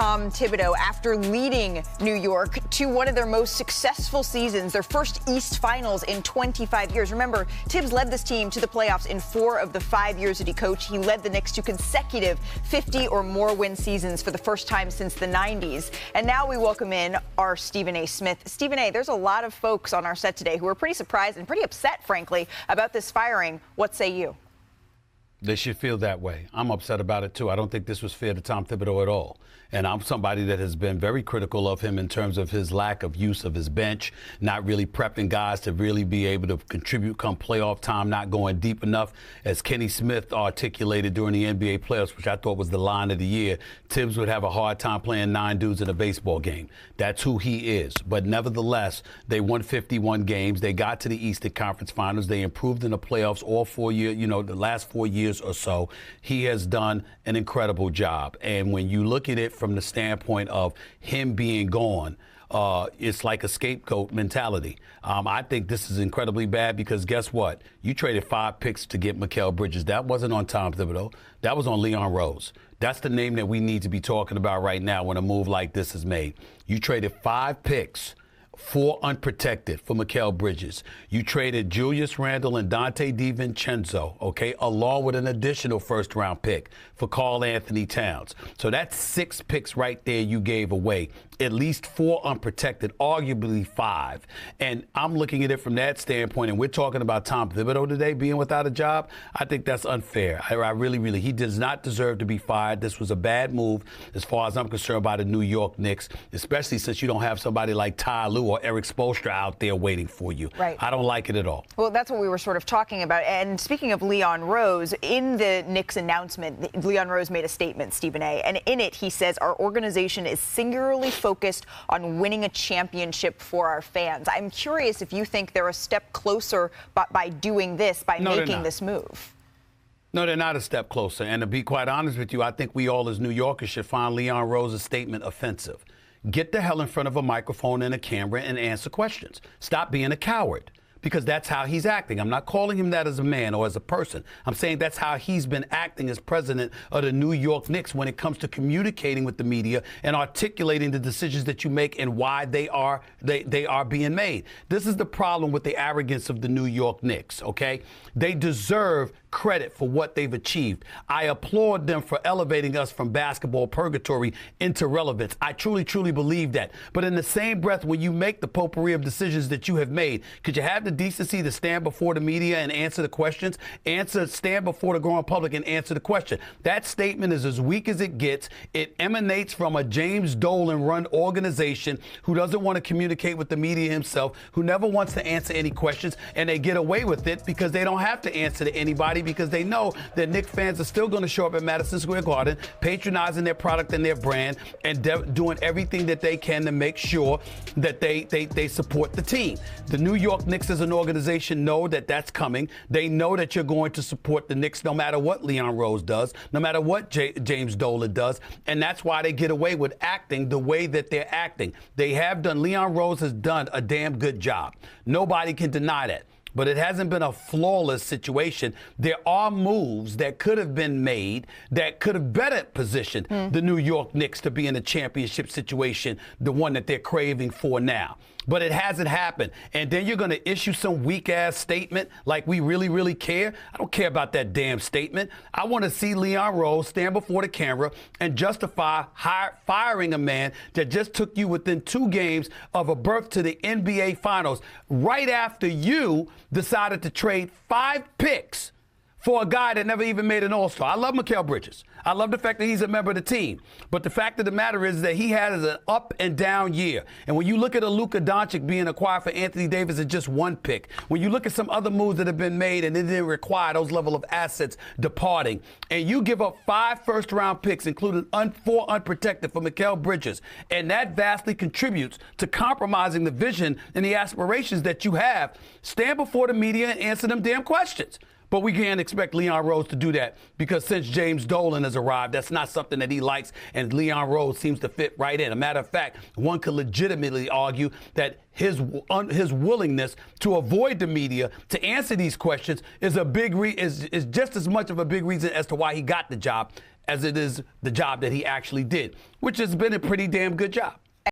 Tom Thibodeau after leading New York to one of their most successful seasons, their first East Finals in 25 years. Remember, Thibs led this team to the playoffs in 4 of the 5 years that he coached. He led the Knicks to consecutive 50 or more win seasons for the first time since the 90s. And now we welcome in our Stephen A. Smith. Stephen A., there's a lot of folks on our set today who are pretty surprised and pretty upset, frankly, about this firing. What say you? They should feel that way. I'm upset about it, too. I don't think this was fair to Tom Thibodeau at all. And I'm somebody that has been very critical of him in terms of his lack of use of his bench, not really prepping guys to really be able to contribute come playoff time, not going deep enough. As Kenny Smith articulated during the NBA playoffs, which I thought was the line of the year, Thibs would have a hard time playing 9 dudes in a baseball game. That's who he is. But nevertheless, they won 51 games. They got to the Eastern Conference Finals. They improved in the playoffs all 4 years, the last 4 years or so. He has done an incredible job. And when you look at it from the standpoint of him being gone, it's like a scapegoat mentality. I think this is incredibly bad because guess what? You traded 5 picks to get Mikal Bridges. That wasn't on Tom Thibodeau. That was on Leon Rose. That's the name that we need to be talking about right now when a move like this is made. You traded 5 picks, 4 unprotected for Mikal Bridges. You traded Julius Randle and Dante DiVincenzo, okay, along with an additional first-round pick for Karl Anthony Towns. So that's 6 picks right there you gave away. At least 4 unprotected, arguably 5. And I'm looking at it from that standpoint, and we're talking about Tom Thibodeau today being without a job. I think that's unfair. I really, he does not deserve to be fired. This was a bad move as far as I'm concerned by the New York Knicks, especially since you don't have somebody like Ty Lue or Eric Spoelstra out there waiting for you. Right. I don't like it at all. Well, that's what we were sort of talking about. And speaking of Leon Rose, in the Knicks announcement, Leon Rose made a statement, Stephen A., and in it he says, our organization is singularly focused on winning a championship for our fans. I'm curious if you think they're a step closer by doing this, by making this move. No, they're not a step closer. And to be quite honest with you, I think we all as New Yorkers should find Leon Rose's statement offensive. Get the hell in front of a microphone and a camera and answer questions. Stop being a coward. Because that's how he's acting. I'm not calling him that as a man or as a person. I'm saying that's how he's been acting as president of the New York Knicks when it comes to communicating with the media and articulating the decisions that you make and why they are being made. This is the problem with the arrogance of the New York Knicks, okay? They deserve credit for what they've achieved. I applaud them for elevating us from basketball purgatory into relevance. I truly believe that. But in the same breath, when you make the potpourri of decisions that you have made, could you have the decency to stand before the media and answer the questions? Stand before the growing public and answer the question. That statement is as weak as it gets. It emanates from a James Dolan-run organization who doesn't want to communicate with the media himself, who never wants to answer any questions, and they get away with it because they don't have to answer to anybody because they know that Knicks fans are still going to show up at Madison Square Garden, patronizing their product and their brand, and doing everything that they can to make sure that they support the team. The New York Knicks as an organization know that that's coming. They know that you're going to support the Knicks no matter what Leon Rose does, no matter what James Dolan does, and that's why they get away with acting the way that they're acting. Leon Rose has done a damn good job. Nobody can deny that. But it hasn't been a flawless situation. There are moves that could have been made that could have better positioned the New York Knicks to be in a championship situation, the one that they're craving for now. But it hasn't happened. And then you're going to issue some weak-ass statement like we really care? I don't care about that damn statement. I want to see Leon Rose stand before the camera and justify firing a man that just took you within 2 games of a berth to the NBA Finals right after you decided to trade 5 picks for a guy that never even made an All-Star. I love Mikal Bridges. I love the fact that he's a member of the team. But the fact of the matter is that he has an up and down year. And when you look at a Luka Doncic being acquired for Anthony Davis at just 1 pick, when you look at some other moves that have been made and it didn't require those level of assets departing, and you give up 5 first-round picks, including 4 unprotected for Mikal Bridges, and that vastly contributes to compromising the vision and the aspirations that you have, stand before the media and answer them damn questions. But we can't expect Leon Rose to do that because since James Dolan has arrived, that's not something that he likes, and Leon Rose seems to fit right in. A matter of fact, one could legitimately argue that his willingness to avoid the media to answer these questions is is just as much of a big reason as to why he got the job as it is the job that he actually did, which has been a pretty damn good job.